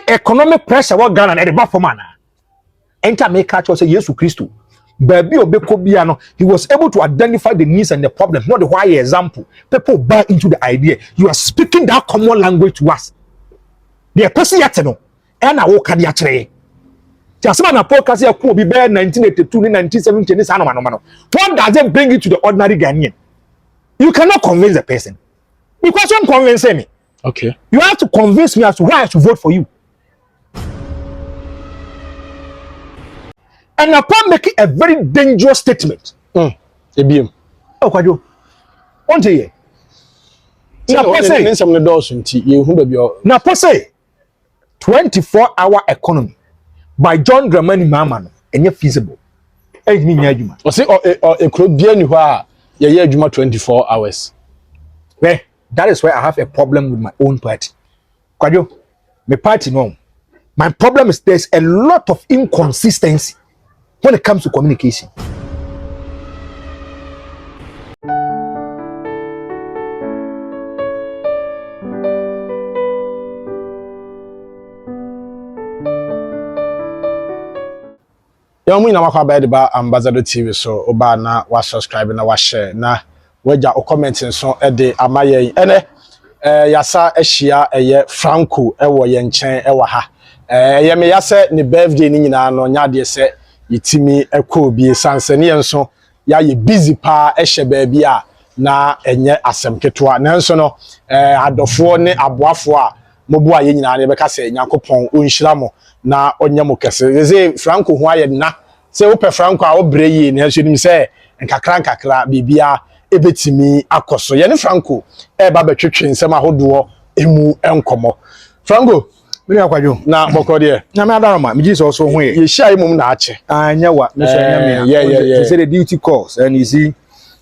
economic pressure what Ghana and the back for man. Enter make catch us say Jesus Christ. Baby Obekobiano, he was able to identify the needs and the problems, not the why example. People buy into the idea. You are speaking that common language to us. The person yet no, and I walk at the actually. Just man a podcast here could be bare 1982, 1970. What does it bring you to the ordinary Ghanaian? You cannot convince the person. Because you convince me. Okay. You have to convince me as to why I should vote for you. And upon making a very dangerous statement. Ebiem. Oh, Kwajo. One day. Now, per se, 24-hour economy by John Dramani Mahama and yet feasible. I say, it could be anywhere. Yeah, 24 hours. Well, that is why I have a problem with my own party. Kwajo, my party no. My problem is there's a lot of inconsistency when it comes to communication. Ya mu ina makwa ba de ba Ambassador TV so oba na wa subscribe na wa share na waja o comment so e de amaye ene yasa ehia eye Franco e wo ye nchen e wa ha ye me yasa ni birthday ni nyina no nya de se yitimi ekọ obi sansane enso ya ye busy pa ehye ba bia na enye asem ketoa nanso no adofo ne aboafo a mobu aye nyina ne be ka se Yakopon onhira mo na onye mo kese ze Franco ho aye na se wo pe Franco a wo breyi ne so nim se nkakra bibia ebetimi akoso ye ne Franco ba betwetwe nsem ahodo emu enkomo Franco me akwadwo na bokode na me adaroma me ji so ho ye hia mum na ache anya wa me so nya me yeah. Say the duty calls and you see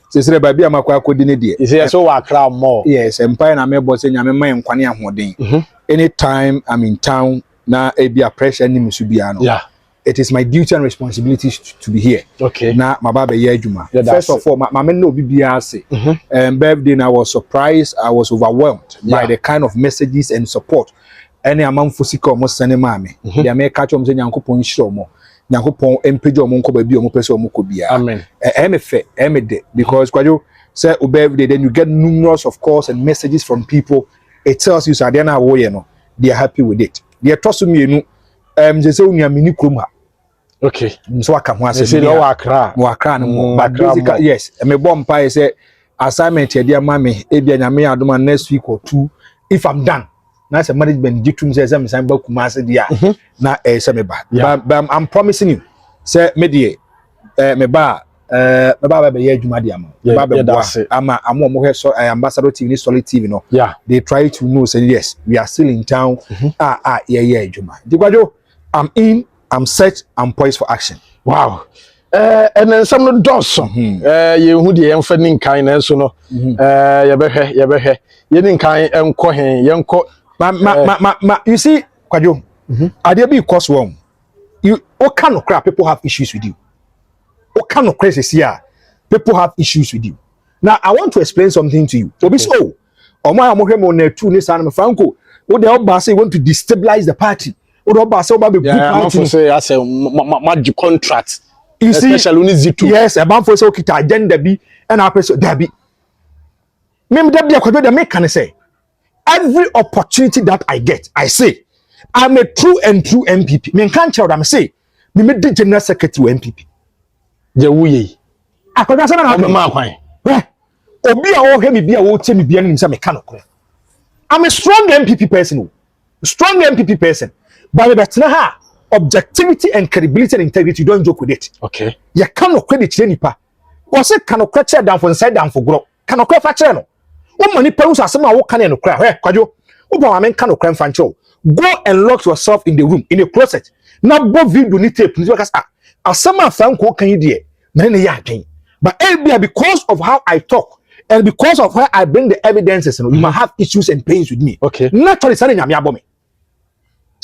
say baby amakwa akodi ne de you say so wa kra more yes empire na me bo say nya me man nkwane ahoden anytime I'm in town na e bia pressure ni musu bia no yeah. It is my duty and responsibility to be here. Okay. Na my baba ye adwuma. First of all, my men no be bia say. Birthday I was surprised, I was overwhelmed by the kind of messages and support. Any amount for sika omo sene ma me. They make catch omo say Yakopon hiro omo. Yakopon empeje omo nko ba bi omo pese omo ko bia. Amen. Me de because kwajo say o birthday then you get numerous of calls and messages from people. It tells you so they na wo ye no. They are happy with it. They trust me nu they say unia mini krom ha. Okay. So I can say no Accra. No Accra no. But basically yes, me bomb pie say assignment here dear mommy e bia nyame adoma next week or two if I'm done. Na say management gitum say me san ba Kumasi dia na say me ba. But I'm promising you say me die me ba be ye adwuma dia ma. Ba be boa ama amo mo he so Ambassador TV ni Solid TV no. Yeah. They try to know say yes, we are still in town. Yeah adwuma. Digwajo I'm in, I'm set, I'm poised for action. Wow. And then some of those you who the enfading kind and so no you be you didn't kind you see Kwajo I dey be cause wrong. You what kind of crap people have issues with you? What kind of crazy here? People have issues with you. Now I want to explain something to you. Obi so Oma amohemo na tu ni sana Franco. What the oba say want to destabilize the party. Yeah, say I say magic contract. You see, especially yes, a man for so kita agenda be and our person there be. Mem there be a make can say every opportunity that I get, I say I'm a true MPP. Me can't tell them say me made the general secretary MPP. Je wuye. Akoda say na ma kwan. Obi a wo he me bia wo tie me bia nim say me kan okre. I'm a strong MPP person. Strong MPP person. But ha objectivity and credibility and integrity, you don't joke with it. Okay. You cannot credit nipa. Was it cannot credit down for inside down for grow. Cannot credit for channel. What money perus are some what can cry? Hey, Kwajo. Oba men cannot cry fancho. Go and lock yourself in the room in a closet. Now both video need tape. Because as some FRANKO can you dear. But because of how I talk and because of how I bring the evidences, you might have issues and pains with me. Okay. Naturally,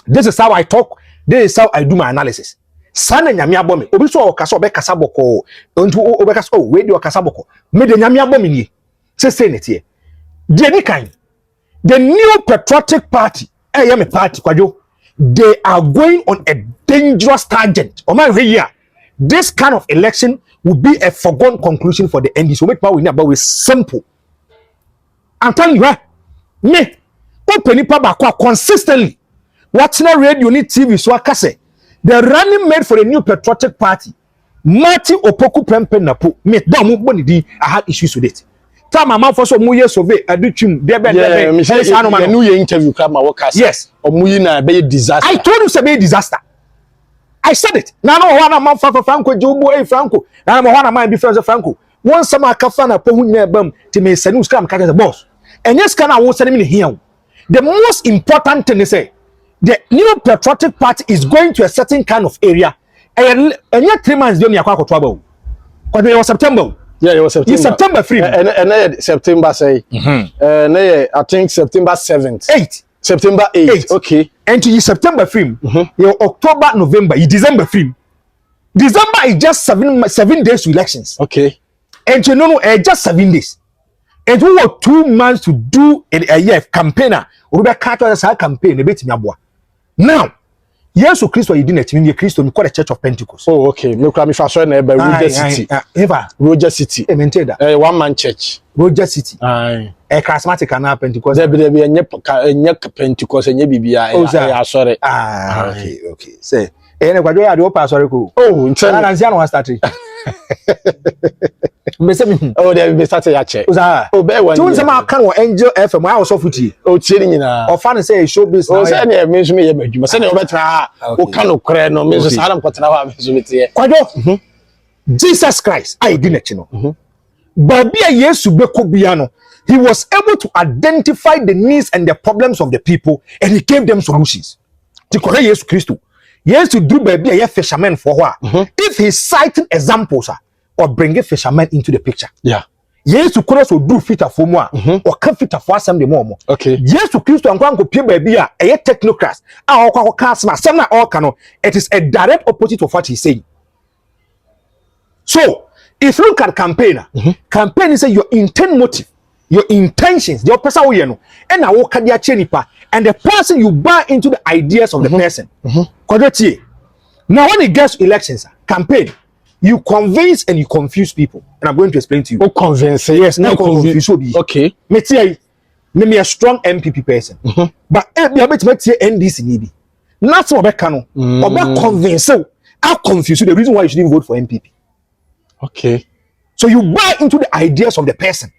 this is how I talk. This is how I do my analysis. Sana nyame abome. Obi so okasa obekasa boko. Ontu obekasa we di okasa boko. Me de nyame abome ni. Say net here. The new patriotic party. Me party Kwajo. they are going on a dangerous tangent. Oh my here, this kind of election will be a foregone conclusion for the NDC. So make power about with simple. I'm telling you, me open it consistently. What's not radio need TV so I can say the running mate for the new patriotic party. Marty Opoku Prempe Napo. Me don't move di. I had issues with it. Time my mouth for some more years survey. I do chim. Yeah, new year interview club my workers. Yes. Omuyina be disaster. I told you to be a disaster. I said it. Now no one man for Franco Jobo a Franco. Now one man be friends of Franco. One summer kafana pohunya bam to me senu scam catch the boss. And yes, can I won't send me here. The most important thing is say the new patriotic party is going to a certain kind of area. And yet 3 months don't yakwa trouble. Because it was September. Yeah, it was September. It's September 3. And September say. I think September 7th. 8. September 8. Okay. And to September 3. October, November, December 3. December is just 7 days to elections. Okay. And you know, just 7 days. And we were 2 months to do a year campaigner. We were cut as a campaign a bit now. Yes, so Christ you didn't mean Christ we call the Church of Pentecost. Oh, okay. Me kwa mi fa so na Roger City. Roger City. One man church. Roger City. Aye. Charismatic and Pentecost. There be enye Pentecost enye bibia ya sorry. Okay. Say ene kwadwo ya de opa sorry ko. Oh, na nanzia no start. Oh, there be start ya che. Oh, be one. Tu nsema kan wo Angel FM I also futi. Oh, tie ni nyina. O fa no say show business. Oh, say na me nso me ye badwuma. Say na obetra o kan okre no me nso sa na mkotena wa me nso metie. Kwadwo. Jesus Christ I didn't know. Babi a Yesu beko bia no. He was able to identify the needs and the problems of the people and he gave them solutions. To correct Jesus Christ. Yes, to do baby a fisherman for what? If he's citing examples or bringing fishermen into the picture. Yeah. Yes, to cross or do fit for more or come fit for some the more. Okay. Yes, to Christ and go pay baby a technocrats. Our customer, some all cano. It is a direct opposite of what he's saying. So, if you look at campaigner, campaign is your intent motive, your intentions, your person you know, and I walk at your chenipa, and the person you buy into the ideas of the person. Now, when it gets to elections, campaign, you convince and you confuse people. And I'm going to explain to you. Oh, convince. Yes, now confuse. Okay. Me a strong MPP person. But I bet me NDC maybe. Not so becano. Or convince. I'll confuse you the reason why you shouldn't vote for MPP. Okay. So you buy into the ideas of the person.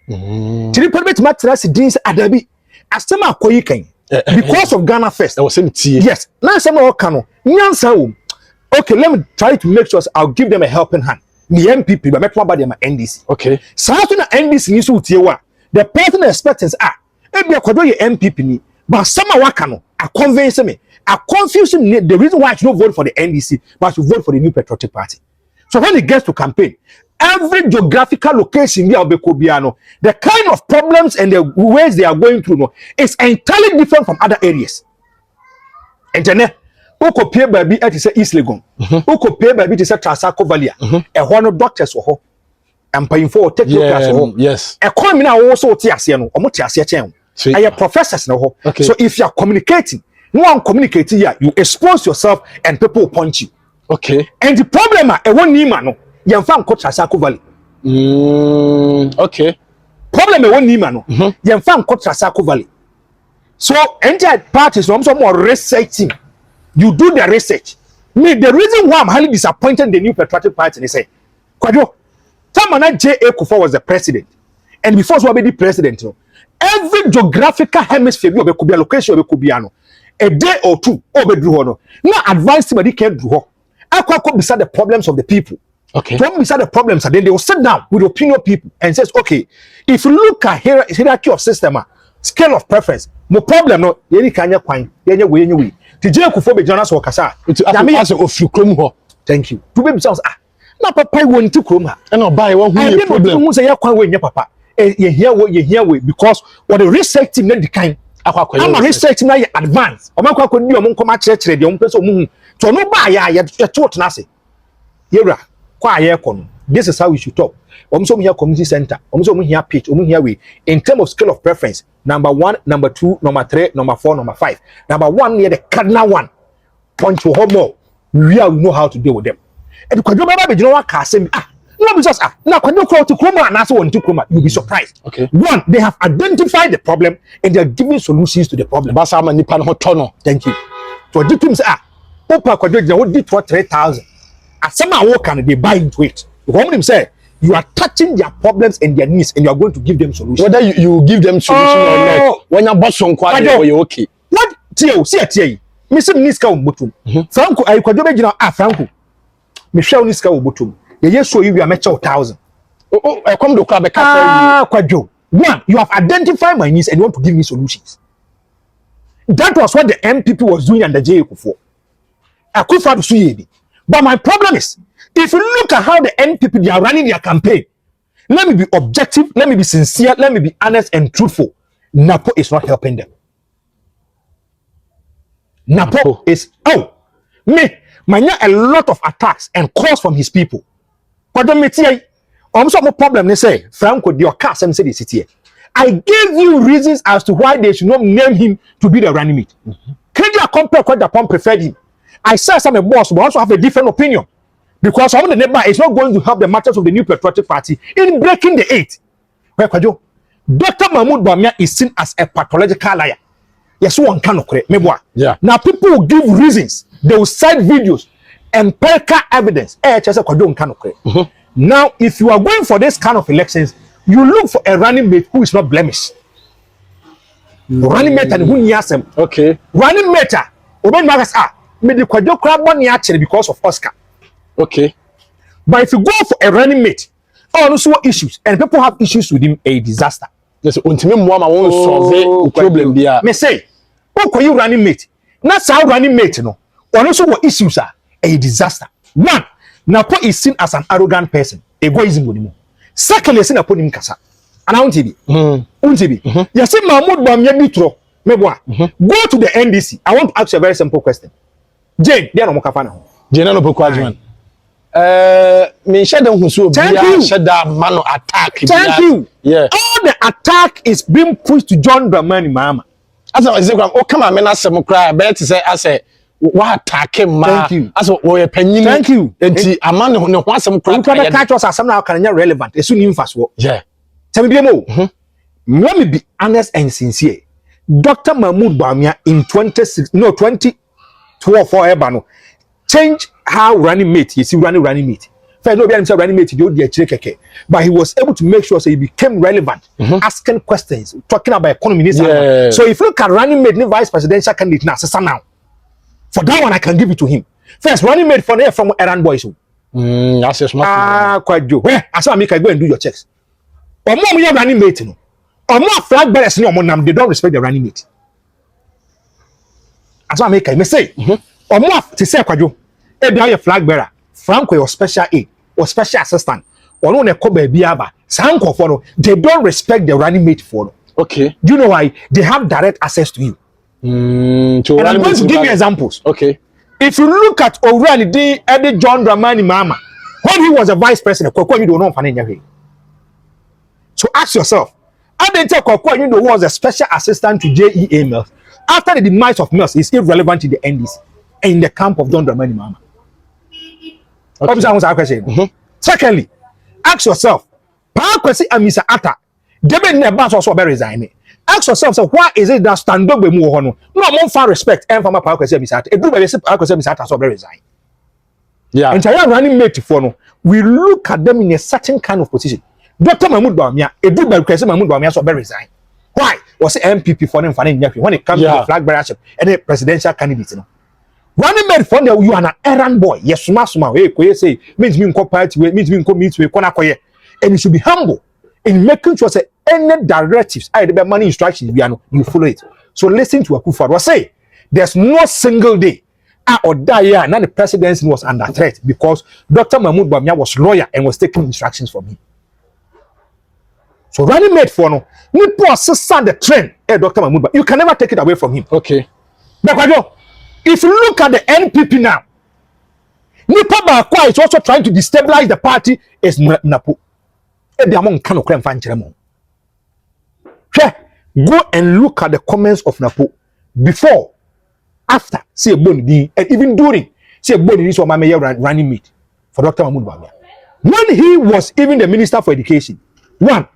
Because of Ghana first. Yes. Now some more cano. Okay, let me try to make sure I'll give them a helping hand. The MPP, but make one by them NDC. Okay. So after the NDC needs to the person expects maybe I could do your MPP, but someone cano. I convince me. I confuse him. The reason why I should not vote for the NDC, but I should vote for the New Patriotic Party. So when it gets to campaign, every geographical location here the kind of problems and the ways they are going through is entirely different from other areas. And then Oko pay baby at East Legon. Oko pay baby to say Trasako Valley. A one doctors or and paying for technical. Yes. A coming now also Tiasiano or Motiasia. I have professors now. Okay. So if you are communicating, no one communicating here, you expose yourself and people punch you. Okay. And the problem is one Nimano, you found Trasako Valley. Okay. Problem is one Nimano, you found Trasako Valley. So entire parties are also more researching. You do the research. Me, the reason why I'm highly disappointed in the New Patriotic Party is say, Kwadwo, Tamana J.A. Kufuor was the president. And before he was the president, every geographical hemisphere could be a location could be a day or two over Druhono. Now advise somebody can do. I could beside the problems of the people. Okay. To beside the problems, and then they will sit down with opinion people and says, okay, if you look at hierarchy of system, scale of preference, no problem, no, any kind of point, any way. TJ Kufuor be journalists or kasa. Thank you. To be sounds na papa won to chroma. And no buy one who problem. Who say ya kwan we papa. You hear we because what the research team na the kind. I'm a research team na advance. O man kwa ni o mon koma kire de o person mu. So no buy ya thought na say. Yera kwa ye kono. This is how we should talk. So here community center. So here pitch. Here we in terms of scale of preference. Number 1, number 2, number 3, number 4, number 5. Number 1 near the cardinal one. punch for more. We know how to deal with them. And Kwadwo Baba be no can say no because now Kwadwo call to Kroma and also want to Kroma, you'll be surprised. Okay. One, they have identified the problem and they're giving solutions to the problem. Basama nipa no tono. Thank you. So the teams Opa Kwadwo Jina what did for 3,000. As some are working, they buy into it. The woman say you are touching their problems and their needs and you are going to give them solutions. Whether you give them solution or not, when you boss on Kwadwo, you okay. What? Tio, see. Missing Niska Ubutum. Franco, I Kwadwo Jina Franco. Michelle Niska Ubutum. Yes, so you are met 1,000. I come to club. Kwadwo. One, you have identified my needs and you want to give me solutions. That was what the NPP was doing under JA4. I could find to but my problem is, if you look at how the NPP they are running their campaign, let me be objective, let me be sincere, let me be honest and truthful. NAPO is not helping them. NAPO is a lot of attacks and calls from his people. But the media, almost no problem. They say, Franco, your car, some say this here. I gave you reasons as to why they should not name him to be the running mate. Can you compare what the pump preferred him? I said I'm a boss, but also have a different opinion. Because some of the neighbor is not going to help the matters of the New Patriotic Party in breaking the eight. Dr. Mahmoud Bawumia is seen as a pathological liar. Yes, one cannot correct. Yeah. Now people will give reasons, they will cite videos, empirical evidence. Now, if you are going for this kind of elections, you look for a running mate who is not blemished. Running mate and who nears him. Okay. Running mate, Oben Magas made the Kwadwo crab one actually because of Oscar. Okay. But if you go for a running mate, also issues, and people have issues with him, a disaster. Yes, ultimate mama won't solve the problem there. Me say, who you running mate? Not how running mate, no. Also, what issues are a disaster. One, NAPO is seen as an arrogant person, egoism with him. Secondly, seen upon him kasa. And I want to be. You see, Mahmoud Bawumia bitro. Go to the NDC. I want to ask you a very simple question. Jane, they are no mokafana. Jane no pokwajiman. Me share them who share that man attack. Thank you. Yeah. All the attack is being pushed to John Dramani Mahama. As I say, oh come on, me na some cry. Better say, I say, what attack him, thank you. As we penny. Thank you. And a man who wants some cry. You can catch us as somehow can relevant. It's soon fast work. Yeah. Tell me more. Let me be honest and sincere. Dr. Mahmoud Bawumia in 2012 for Ebano change how running mate. You see running mate. First, nobody himself running mate. But he was able to make sure so he became relevant, asking questions, talking about economy. Yeah. So if you look at running mate, vice presidential candidate now, for that one I can give it to him. First, running mate for there from Iran boys. That's smart. Quite Joe. I saw Mika go and do your checks. Or more running mate, no. Or more flag bearers, no more. They don't respect the running mate. I saw Mika. Me say, or more to say Quadjo. If you are a flag bearer, Franco your special aid or special assistant, or no Kobe Biaba, Sanko for they don't respect the running mate for. Okay. Do you know why? They have direct access to you. And I'm going to give you examples. Okay. If you look at already Eddie John Dramani Mahama, when he was a vice president, you don't know. So ask yourself, I didn't tell Kwakwa you know was a special assistant to JEA Mills. After the demise of Mills, is irrelevant in the NDC and in the camp of John Dramani Mahama. Okay. Secondly, ask yourself, Pakwesi Amisa Atta, David Nebas also be resigning. Ask yourself, so why is it that stand up with no more far respect and from a Pakwesi Amisa Atta? It do be Pakwesi Amisa Atta so be resign. Yeah. And I running mate for no, we look at them in a certain kind of position. Dr. Mahmoud Bawumia, a do by President Mahmoud Bawumia so be resign. Why? Was it MPP for them when it comes to the flag bearership and a presidential candidate, you know? Running mate for them, you are an errand boy. Yes, suma. Hey, say means me party, means me meet with Konakoye, and you should be humble in making sure that any directives, either money instructions, you follow it. So listen to Akufo-Addo say, there's no single day or that year, and the presidency was under threat because Dr. Mahmoud Bawumia was lawyer and was taking instructions from him. So running mate for no, Nipo assistant the trend, Dr. Mahmoud Bawumia, you can never take it away from him. Okay. But if you look at the NPP now, Nipa Bakwa is also trying to destabilize the party is NAPO. Go and look at the comments of NAPO before after say boni and even during say boni so mama running mate for Dr. Mahmoud Bawumia. When he was even the Minister for Education, one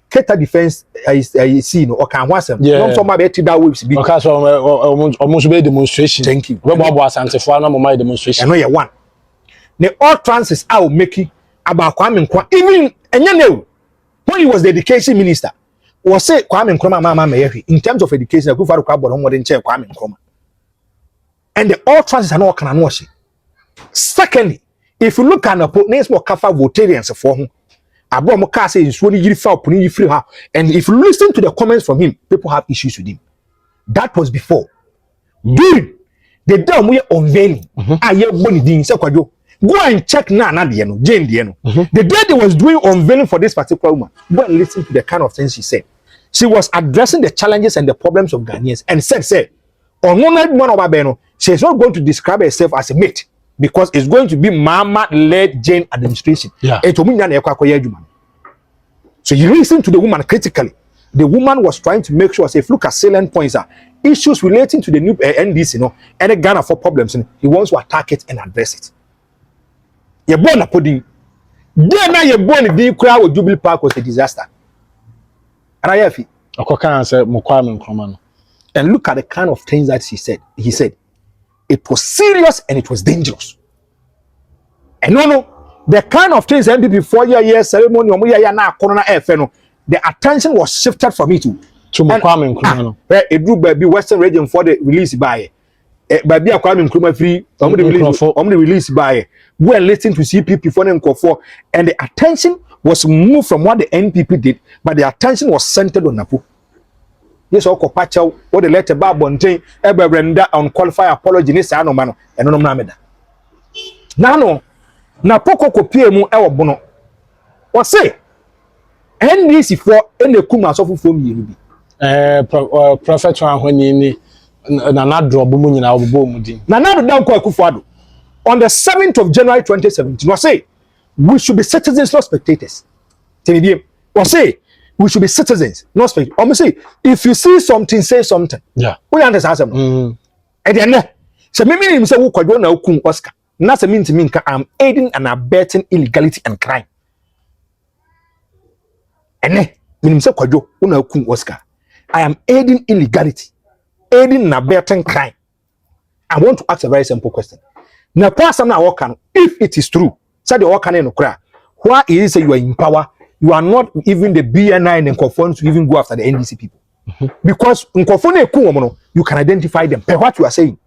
Keta defense see no or can wasem no so ma be that waves be okay so almost be demonstration. Thank you. We bo asante for na mama demonstration. No ye one. Ne all trances are making about Kwame Nkrumah even enye when he was the education minister was say Kwame Nkrumah mama in terms of education go for kwabo no modern chair Kwame Nkrumah. And the all trances are not can no she. Secondly, if you look at NAPO, names more kafa votarians for him. Abro ka say is really yiri fa opuni free her. And if you listen to the comments from him, people have issues with him. That was before. During the day we unveiling, aye boni din say kwajo. Go and check na de no, Jane de no. The day they was doing unveiling for this particular woman, go and listen to the kind of things she said. She was addressing the challenges and the problems of Ghanaians and said, say, on one of our she is not going to describe herself as a mate. Because it's going to be Mama-led Jane administration. Yeah. So you listen to the woman critically. The woman was trying to make sure, say, if look at salient points, issues relating to the new NDC, any Ghana for problems, he wants to attack it and address it. You're born a pudding. Then now you're born a deep crowd with Jubilee Park was a disaster. And look at the kind of things that he said. It was serious and it was dangerous. And the kind of things NPP 4 year ceremony, the attention was shifted from it to Kwame Nkrumah. A group by Western region for the release by Kwame Nkrumah free, the release by we are listening to CPP for them for, and the attention was moved from what the NPP did, but the attention was centered on NAPO. Yes, or Kopacho, what the letter Babontain, ever render unqualified apology, this ano mano, and no nameda. Nano, Napoko Kopiemu, our bono. What say? NDC for any Kumas of Fumi. Prophet when you Nanadro Bumuna Bomudi. Nanado down Kufuado. On the 7th of January 2017, was say, we should be citizens, not spectators. Or say, we should be citizens, not spectators. Or say, if you see something, say something. Yeah. We understand something. And then, so maybe you say, who could go now, Oscar? Not mean to me, I'm aiding and abetting illegality and crime. And then, when you say, Oscar, I am aiding illegality, aiding and abetting crime. I want to ask a very simple question. Now, person now if it is true, say the work in Ukraine, why is it you are in power? You are not even the BNI and conform to even go after the NDC people. Because in conform you can identify them. Per what you are saying.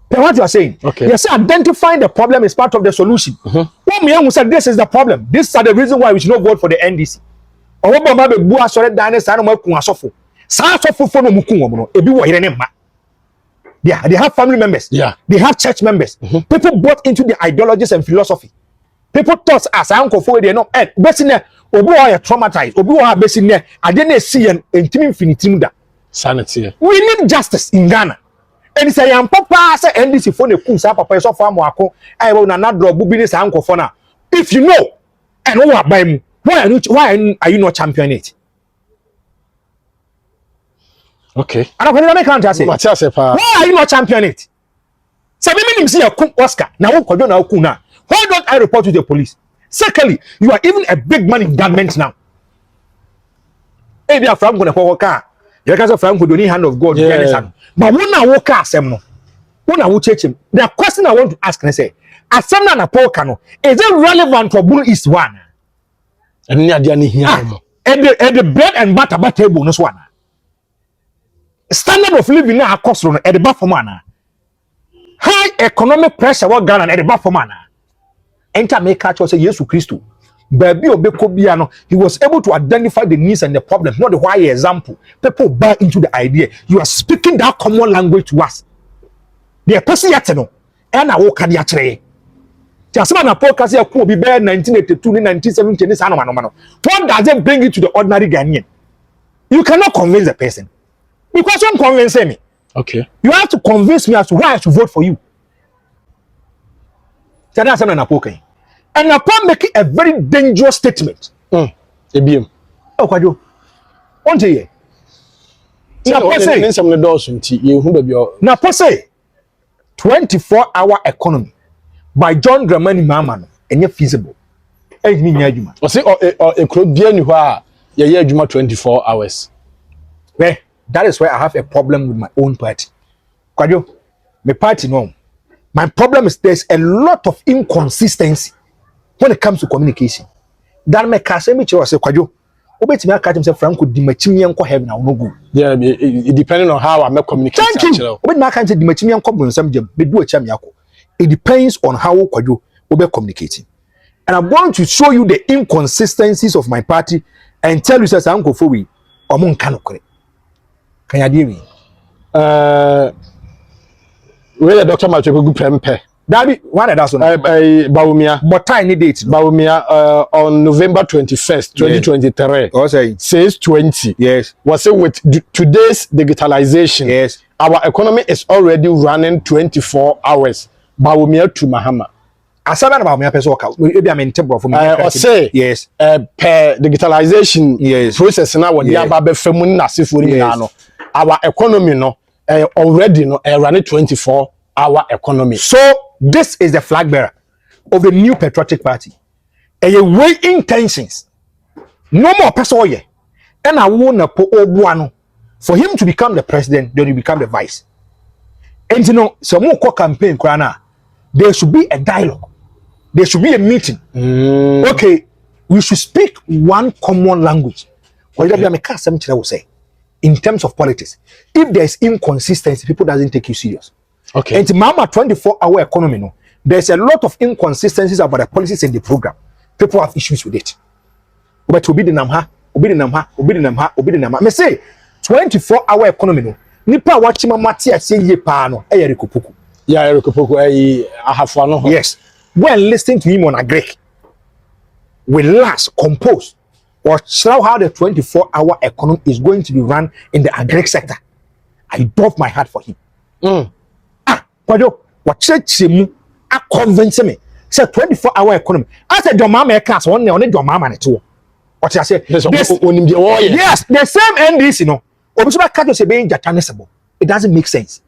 Per what you are saying. Okay. You say identifying the problem is part of the solution. Who said this is the problem? This is the reason why we should not vote for the NDC. Or what about the Bua Sore Dines and Mokuasofo? Sasofo for no Mukumo, a bit yeah, they have family members. Yeah. They have church members. People bought into the ideologies and philosophy. People thought as uncle for they know basically obi are traumatized. Obi are basically I didn't see an infinity that. Sanity. We need justice in Ghana. And say am papa say NDC for the kunsa papa so for amwako I will not draw business uncle for now. If you know and what by me, why are you not champion it? Okay. I don't know say. Why are you not champion it? So maybe see a Oscar. Now why don't I report to the police? Secondly, you are even a big man in government now. Maybe a FRANKO na kwa car. You can say FRANKO don't need hand of God. But when I walk out, when I will check him, the question I want to ask is say, as someone na Kano, is it relevant for Blue East one? And the bread and butter table no one. Standard of living now cost at the back for mana. High economic pressure what Ghana at the back for mana. Enter make catch say Jesus Christ. Baby Obekobiano, he was able to identify the needs and the problems, not the why example. People buy into the idea. You are speaking that common language to us. The person yet no, and I walk at the atre. Just man a podcast here could be bare 1982, 1970. What does it bring you to the ordinary Ghanaian? You cannot convince a person. Because you don't convince me. Okay. You have to convince me as to why I should vote for you. So that's an apoke. And upon making a very dangerous statement. EBM. Oh, Kwajo. One day. Na pose nsem ne dɔɔso nti ye hu ba bi o. Na pose 24-hour economy by John Dramani Mahama no enye feasible. Enyi nya adwuma. O se ekro bia ni hɔ a ye adwuma 24 hours. Well, that is why I have a problem with my own party. Kwadwo, my party no. My problem is there's a lot of inconsistency when it comes to communication. That make say me say Kwadwo, obetimi aka say Franco di machimi enko heaven na no go. Yeah, it depending on how I make communication. Thank you. Obetimi aka say di machimi enko bronsam jam be do acha me akọ. It depends on how Kwadwo obe communicating. And I'm going to show you the inconsistencies of my party and tell you say Franco for we omo nka no kore. Can you hear me? Where Dr. Machuku go prempe. Daddy, what that's on? Baumia. But tiny date. Baumia on November 21st, 2023. Yes. Says 20. Yes. Was it with today's digitalization? Yes. Our economy is already running 24 hours. Baumia to Mahama. Asaba na Baumia person work out. Maybe I'm in temple for me. Say yes. Per digitalization yes. process now what dia ba be femu na sefo ni na no. Our economy no already no running 24-hour economy. So this is the flag bearer of the new patriotic party. And you weigh intentions. No more person here. And I want to put Obuano for him to become the president, then you become the vice. And you know, some more campaign there should be a dialogue. There should be a meeting. Okay, we should speak one common language. Okay. Will say, in terms of politics, if there is inconsistency, people doesn't take you serious. Okay. And Mama 24-hour economy, no, there's a lot of inconsistencies about the policies and the program. People have issues with it. But to be the namha. Me say 24-hour economy, no. Nipa watching Matia say ye pa no. Erikopoku. Yeah, Erikopoku. Ahafano. Yes. When listening to him on a Greek, we last compose or show how the 24-hour economy is going to be run in the agri sector. I drove my heart for him. Kwadwo, what church mu a convince me. Say 24-hour economy. I said your mama class one day on your mama to. What I say? Yes, the same NDC, you know. Obusuba kato se being jatanesable. It doesn't make sense.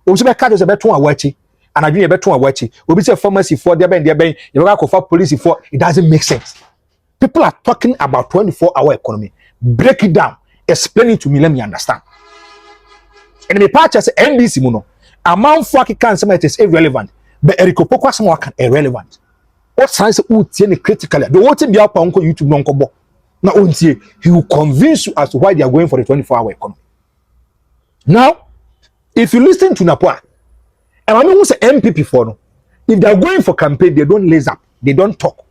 Obusuba kato se beton awachi, and I do beton awachi. Obi say pharmacy for their ben, you go for police for. It doesn't make sense. People are talking about 24-hour economy. Break it down. Explain it to me. Let me understand. And the part say NDC muno. Amount for can say it is irrelevant. But Erikopoku some can irrelevant. What science would critically? The what be up on YouTube non kobo. Now he will convince you as to why they are going for the 24-hour economy. Now, if you listen to NAPO, and I mean who's NPP for no, if they are going for campaign, they don't laze up, they don't talk.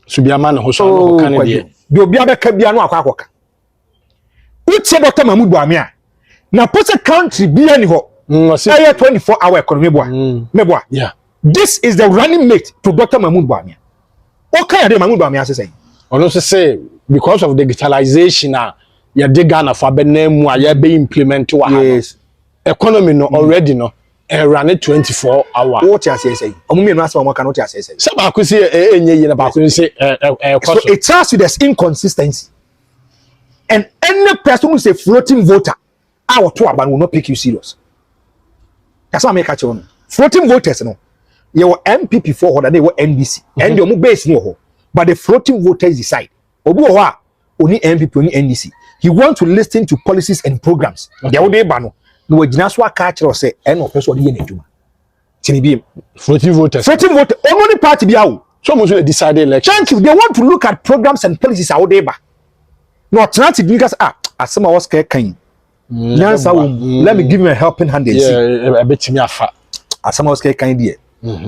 So be a man who so candidate. They'll be a cabiano akwakoka. It's a Dr. Mahmoud Bawumia. Now put a country be anyhow. 24-hour economy boy. Yeah. This is the running mate to Dr. Mahmoud Bawumia. What kind of Mahmoud Bawumia say? Also say because of digitalization ya de Ghana for benemu ya be implement wa yes. Economy no already no run 24 hour. What you say? Omumi no asema mwaka what you say? Say ba ko say enye yi na ba ko say so it tells you there's inconsistency. And any person who is a floating voter, our to aban will not pick you serious. That's why I make a floating voters no. You were NPP for they were NDC. And you base no. But the floating voters decide. Obuwa only NPP only NDC. He want to listen to policies and programs. They will be bano. No jinaswa culture say no person dey na Tinibi floating voters. Floating voter only party biawo. So much they decide election. Thank you. They want to look at programs and policies out there. No tonight because asema was kan. Let me give him a helping hand and see. Yeah, a bit me afa. Asema was kan there. The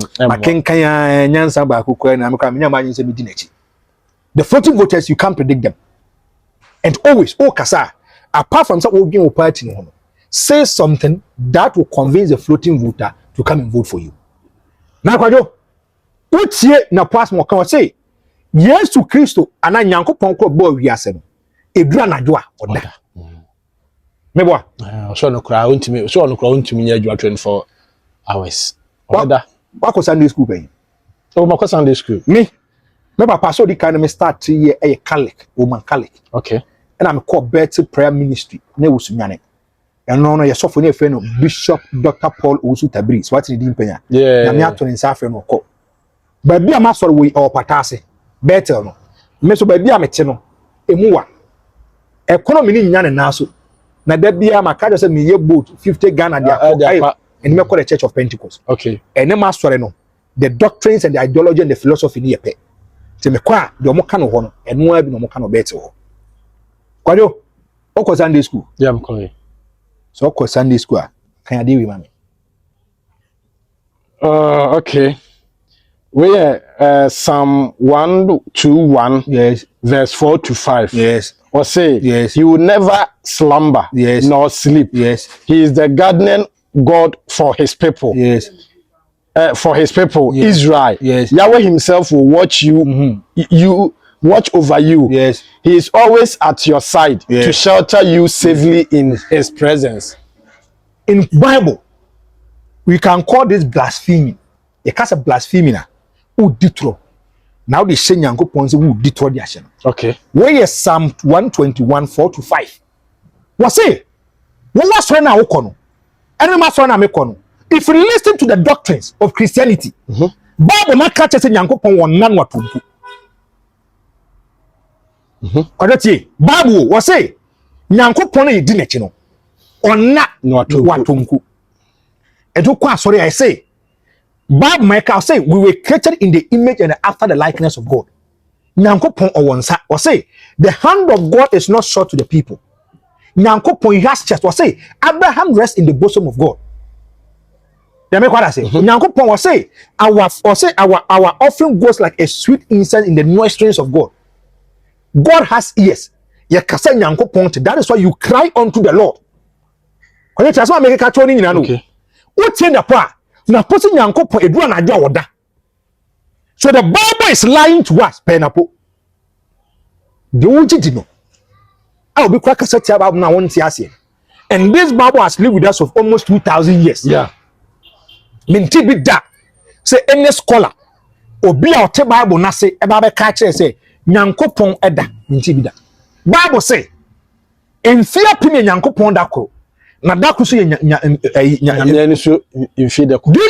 floating voters, you can't predict them. And always, kasa, apart from some party, say something that will convince the floating voter to come and vote for you. Now, what's here na pass more can say, yes to Christo, and I yanko ponko boy we are saying, a drana joa or that. Meboa, so no crowd to me, so no crowd to me, you are 24 hours. What was Sunday school paying? Oh, my Sunday school. Me, remember, Pastor, the kind of start 3 year a Catholic, woman Catholic. Okay. and I'm called Betty Prayer Ministry. Ne usunyane. And no, your software friend Bishop Dr. Paul Usu Tabris. What's in the impenya? Yeah. I'm to in Safran or call. But be a master way or patase. Better no. Meso by be a meteno. Emua. Economy in Yan and Nasu. Na there be a macaja said me boat 50 Ghana and me call the Church of Pentecost. Okay. And the master no. The doctrines and the ideology and the philosophy near pay. Se me kwa the omokano hono and no be no mokano better. Kwadio, oko Sunday school. Yeah, I'm calling. So oko Sunday school. Can I deal with mommy? Okay. We Psalm 121 Yes. verse 4 to 5. Yes. Or say, Yes. He will never slumber, Yes. nor sleep. Yes. He is the guardian God for his people. Yes. For his people, Yes. Israel. Yes. Yahweh himself will watch you, you watch over you. Yes. He is always at your side Yes. to shelter you safely in his presence. In Bible, we can call this blasphemy. You can't say blasphemy na. Who ditro? Now they say Yanko Ponzi who ditro the action. Okay. Where is Psalm 121 4 to 5? What say? What was right now? Okono. And we must run a mekono. If you listen to the doctrines of Christianity, Bible not catch us in Yanko Pon one nan watumpu. Bible was say Yanko Pon e dinechino. On na watumpu. And to kwa sorry I say. Bible Michael say we were created in the image and after the likeness of God. Nyankopon owonsa or say the hand of God is not short to the people. Nyankopon has chest or say Abraham rests in the bosom of God. You make what I say? Nyankopon or say our offering goes like a sweet incense in the nostrils of God. God has ears. Ye kasa Nyankopon, that is why you cry unto the Lord. Okay. What change the power? Na person Nyankopon edu anaja woda. So the Bible is lying to us, penapo. The won't know. I'll be quite a about now one tiasi. And this Bible has lived with us for almost 2,000 years. Yeah. Minti be that. Say any scholar obi a ote Bible na say eba be ka kire say Nyankopon eda minti be that. Bible say in fear pin Nyankopon da ko. Na da ko so do you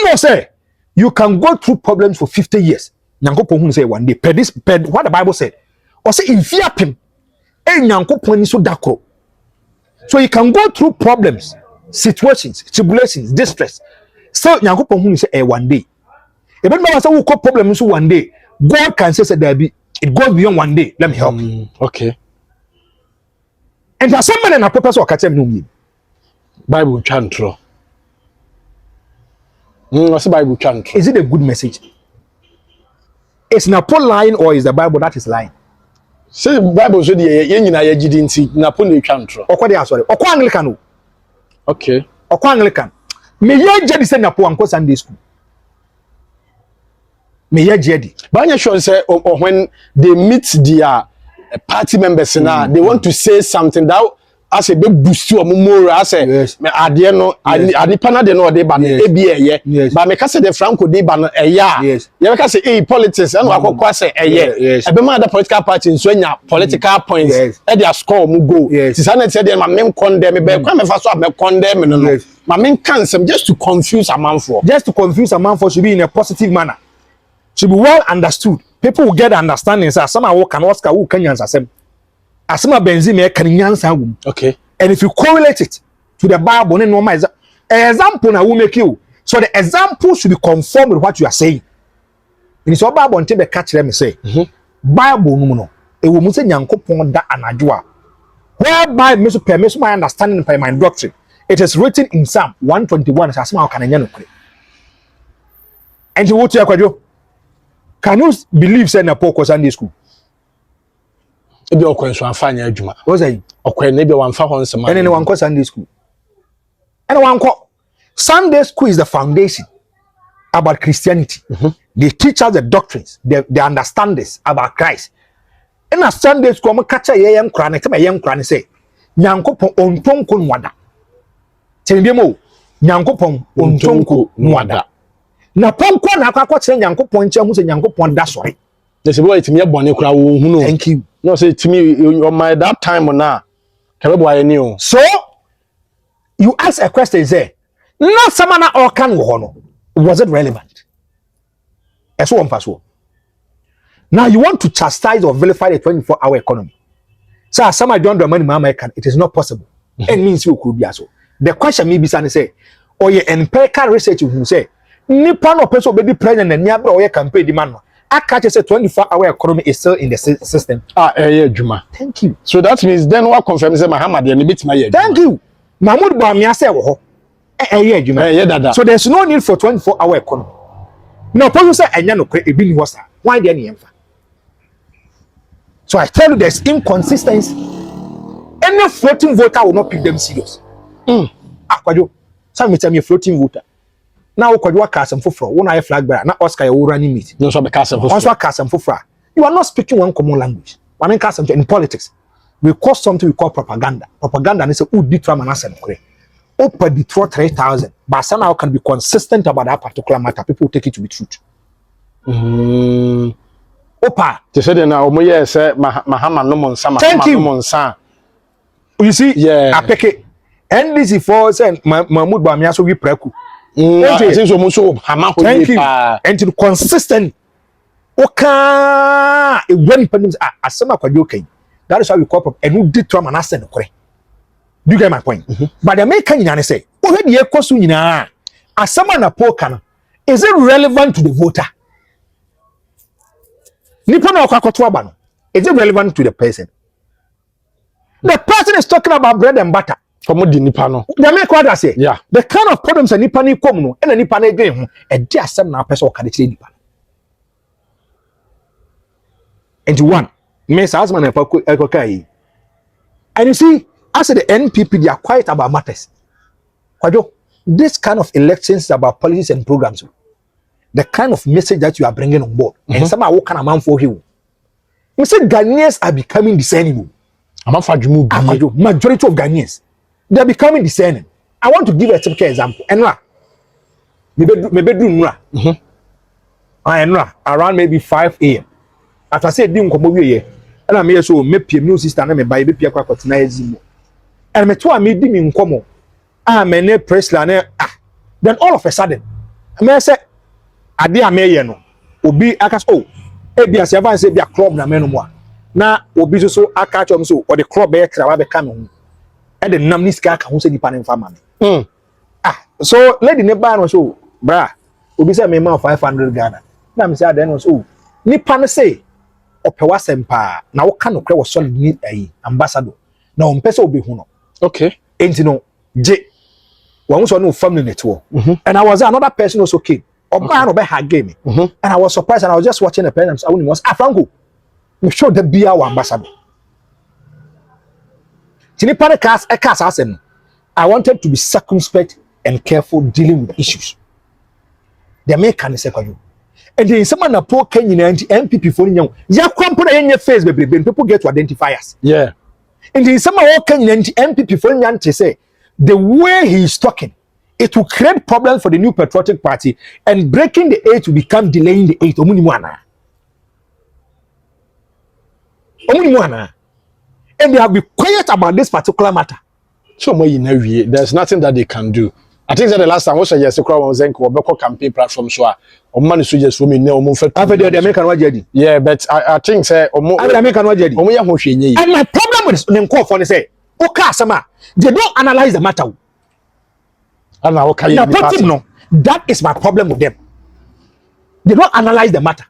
know say you can go through problems for 50 years. Nyankopon hu say one day per what the Bible said. Or say in fear pin Nyankopon ni so da ko. So you can go through problems, situations, tribulations, distress. So Nyankopon hu say one day. Even when say we call problems so one day, God can say there be it goes beyond one day. Let me help you. Okay. And there's somebody in a purpose or catch me. Bible chantro. What's the Bible chantro? Is it a good message? Is NAPO lying or is the Bible that is lying? Say Bible so the yenyina ye gidi nti NAPO ne chantro. Okwa dey sorry. Okwa Anglican. Okay. Okwa Anglican. Me ye jedi say NAPO anko Sunday school. Me ye jedi. But I'm sure say when they meet their party members now, they want to say something that as a big boost to more as a me ade no anipa na de no de ba na ebi eye ba me ka say the Franco de ba no eya ye ka say politics and akokwa say eye ebe ma the political party so nya political points e dey score mu go ti say na say dey ma me condemn me be kwa me fa so me condemn no ma me can some just to confuse a man for should be in a positive manner, should be well understood. People will get understanding say some are can Oscar who can answer them. Asema benzime can nyansa wum. Okay. And if you correlate it to the Bible, no normal example na will make you. So the example should be conformed with what you are saying. In so Bible until the catch them say, Bible no. E wo mu say Nyankopon da anadwo a. Whereby me so permit my understanding by my doctrine. It is written in Psalm 121 asema can anya no kure. And you what you akwadwo? Can you believe say na Paul Sunday school? Ebi okwen so afanya adwuma. What say? Okwen na ebi wanfa ho nsema. Ene wanko Sunday school. Ene wanko Sunday school is the foundation about Christianity. They teach us the doctrines, the understandings about Christ. In a Sunday school, mo catch ye yam kra na tell me yam kra na say Nyankopon ontonko nwada. Tell me mo Nyankopon ontonko nwada. Na ponko na akwa kire Nyankopon nche hu se Nyankopon da sori. They say boy itimi e bone kra wo hu no. Thank you. No, say to me, on my that time or now, can I new? So you ask a question, say, not someone or can go. Was it relevant? As one pass. Now you want to chastise or vilify the 24-hour economy. So some I don't do money, mama can. It is not possible. It means you could be so. The question may be say, or your empirical research who say, Nippon or person will be president and never or campaign demand. I catch say 24-hour economy is still in the system. Yeah, Juma. Thank you. So that means then what confirms Muhammad and bit my Thank you. Mahmoud Bamia say, yeah, Juma. Yeah, so there's no need for 24-hour economy. No, person say, and no create a billion was why the any. So I tell you, there's inconsistency. Any floating voter will not pick them serious. Akwajo, some tell me a floating voter. Now, Okwajo cast and fufro. One eye flag bearer. Now Oscar you running meet. No, so cast and also cast and fufra. You are not speaking one common language. I mean, cast in politics. We call something we call propaganda. Propaganda and it's a would detrain and answer. Open the 3,000. But somehow can be consistent about that particular matter. People take it to be truth. Opa. They said now, say Mahama no monsa. Thank you. Monsa. You see, yeah. I pick it. NDC for saying Mahmoud Bamia so we preku. Thank you. And to the consistent. Oka when pandemics are some okay. That is how we call and who did try and answer the correct. Do you get my point? But the American say, already a question as someone a poor can. Is it relevant to the voter? Is it relevant to the person? The person is talking about bread and butter. From the Nipano. The make what I say. Yeah. The kind of problems a Nipani come and a Nipane game and just some now person can say Nipan. And one, Miss Asman and Ekokai. And you see, as the NPP, they are quiet about matters. Kwajo, this kind of elections is about policies and programs. The kind of message that you are bringing on board. And somehow what kind of man for you? You say Ghanaians are becoming discernible. Majority of Ghanaians, they are becoming discerning. I want to give a typical example. Enra, my bedroom, around maybe 5 a.m. After I said, "Dim come here," and I may so make new sister and me buy baby akwa kotina ezimo. And me to me dim in komo. Me ne press line. Then all of a sudden, me say, "Ade ameye no." Obi akas oh, ebi ase avance ebi a club na me no mo. Na obi so aka chom so or the club be kra be ka me ho. E de nam ni sika ka ho se nipa ne mfa ma me. So lady ne ba no so, bra, obi say me ma 500 Ghana. Na me say ade no so, nipa ne say opewa sempa na wo ka no kra wo solid ni ambassador. Na o mpese obi hu no. Okay. Enti no je. Wa so no family network. And I was another person also came. Oba no be ha game. And I was surprised and I was just watching the parents. I was Franco. We showed the be our ambassador. I wanted to be circumspect and careful dealing with issues. The American is second. And then someone a poor Kenyan NPP for you. Ya kwampo in your face, baby. People get to identify us. Yeah. And then someone Kenyan NPP for you to say the way he is talking, it will create problems for the new patriotic party and breaking the eight will become delaying the eight. And they have been quiet about this particular matter. So there's nothing that they can do. I think that the last time was a crowd was saying campaign platform so man is just for me no the American wajedi. Yeah, but I think say the American wajedi. And my problem with them call for say, okay, sama, they don't analyze the matter. No, that is my problem with them. They don't analyze the matter.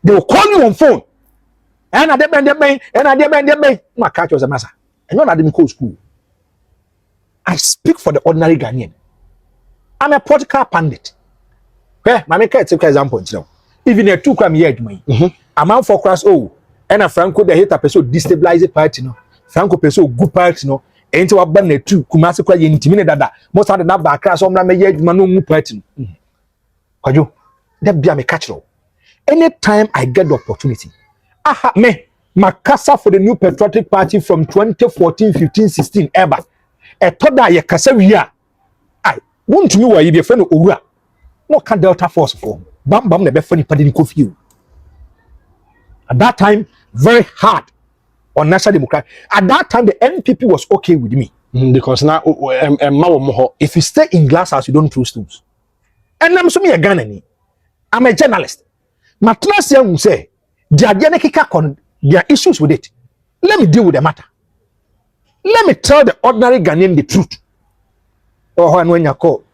They will call you on phone. And I demand my catch was a massa. And not at the school. I speak for the ordinary Ghanaian. I'm a political pundit. Okay, my make a example. Even a 2 crime year to me. I'm out for class O. And a Franco the hate a person destabilize the party. No, Franco person good party. No, ain't what ban the 2 Kumasi quite intimidated that most of the number class on my yet manu party. Could you? That be a catch. Anytime I get the opportunity. Me makasa for the new patriotic party from 2014, 15, 16 ever. E toda ye kasa wia. Ai, wontumi wa ye be friend owura. No can Delta Force for. Bam bam na be funny padi ni kofi. At that time very hard or National Democrat. At that time, the NPP was okay with me. Because now, if you stay in glass house, you don't throw stones. And I'm so me a Ghanaian. I'm a journalist. My class will say, there are issues with it. Let me deal with the matter. Let me tell the ordinary Ghanaian the truth. Oh, and when you call,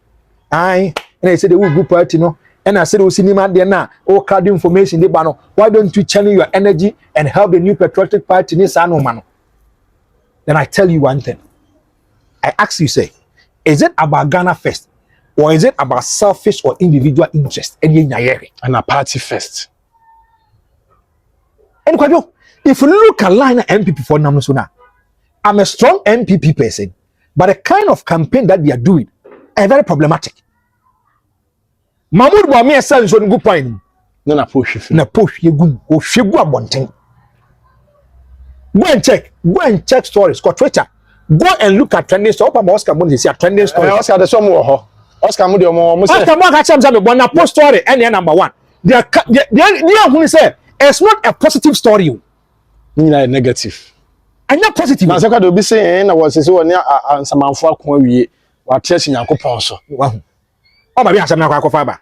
and I said the group party, and I said, oh, cinema, there now, oh, card information, the banner. Why don't you channel your energy and help the new patriotic party in this man? Then I tell you one thing. I ask you, say, is it about Ghana first? Or is it about selfish or individual interest? And a party first. And if you look at line MPP for Namusuna, I'm a strong MPP person, but the kind of campaign that they are doing are very problematic. Mahmoud Bawumia says on good point. Na push you go or shibu abonting. Go and check stories. Go Twitter. Go and look at trending stories. Oscar Mundi say trending stories. Oscar the some Oscar Mundi Oscar Mundi catch him one post story and number one. They who say it's not a positive story. Negative. And not positive. Na saka do be say na was say one ansamanfo akon awie wa tresi Nyankopon so. Oh my biya samna kwa fa ba.